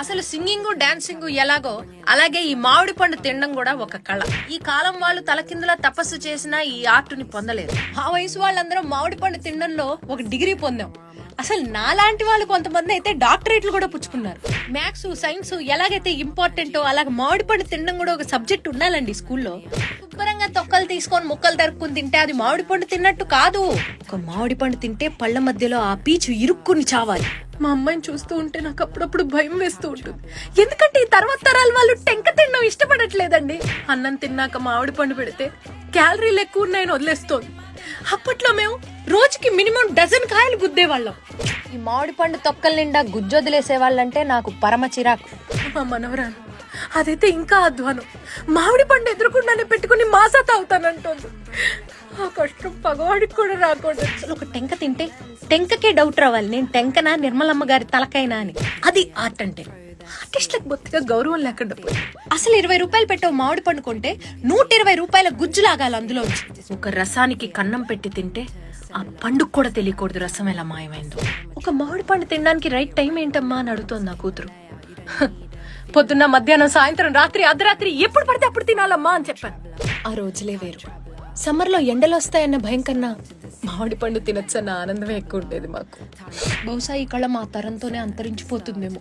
అసలు singing dancing ఎలాగో అలాగే ఈ మామిడి పండు తినడం కూడా ఒక కళ. ఈ కాలం వాళ్ళు తలకిందులా తపస్సు చేసినా ఈ ఆర్టుని పొందలేరు. ఆ వయసు వాళ్ళందరూ మామిడి పండు తినడంలో ఒక డిగ్రీ పొందాం. అసలు నాలాంటి వాళ్ళు కొంతమంది అయితే డాక్టరేట్లు కూడా పుచ్చుకున్నారు. మ్యాథ్స్ సైన్స్ ఎలాగైతే ఇంపార్టెంటో అలాగే మామిడి పండు తినడం కూడా ఒక సబ్జెక్ట్ ఉండాలండి స్కూల్లో. శుభ్రంగా తొక్కలు తీసుకొని ముక్కలు తరుక్కుని తింటే అది మామిడి పండు తిన్నట్టు కాదు. ఒక మామిడి పండు తింటే పళ్ళ మధ్యలో ఆ పీచు ఇరుక్కుని చావాలి. మా అమ్మాయిని చూస్తూ ఉంటే నాకు అప్పుడప్పుడు భయం వేస్తూ ఉంటుంది. ఎందుకంటే ఈ తర్వాత తరాల వాళ్ళు టెంక తినడం ఇష్టపడట్లేదండి. అన్నం తిన్నాక మామిడి పండు పెడితే క్యాలరీలు ఎక్కువ ఉన్నాయని వదిలేస్తోంది. అప్పట్లో మేము రోజుకి మినిమం డజన్ కాయలు గుద్దేవాళ్ళం. ఈ మామిడి పండు తొక్కల నిండా గుజ్జొదిలేసే వాళ్ళంటే నాకు పరమ చిరాకు. మా మనవరాలు అదైతే ఇంకా అధ్వానం. మామిడి పండు ఎదురుకుండానే పెట్టుకుని మాసా తాగుతానంటోంది. ఆ కష్టం పగవాడికి కూడా రాకూడదు. అసలు ఒక టెంక తింటే టెంకకే డౌట్ రావాలి, నేను టెంకనా నిర్మలమ్మ గారి తలకైనా అని. అది ఆర్ట్ అంటే. ఆర్టిస్ట్లకు బొత్తిగా గౌరవం లేకుండా పోయింది. అసలు 20 రూపాయలు పెట్టే మామిడి పండు కొంటే 120 రూపాయల గుజ్జు లాగాలి అందులో. ఒక రసానికి కన్నం పెట్టి తింటే ఆ పండుగ కూడా తెలియకూడదు రసం ఎలా మాయమైందో. ఒక మామిడి పండు తినడానికి రైట్ టైం ఏంటమ్మా అని అడుగుతోంది నా కూతురు. పొద్దున్న మధ్యాహ్నం సాయంత్రం రాత్రి అర్ధరాత్రి ఎప్పుడు పడితే అప్పుడు తినాలమ్మా అని చెప్పాను. ఆ రోజులే వేరు. సమ్మర్ లో ఎండలు వస్తాయన్న భయం కన్నా మామిడి పండు తినొచ్చన్న ఆనందమే ఎక్కువ ఉండేది మాకు. బహుశా ఈ కళ మా తరంతోనే అంతరించిపోతుందేమో.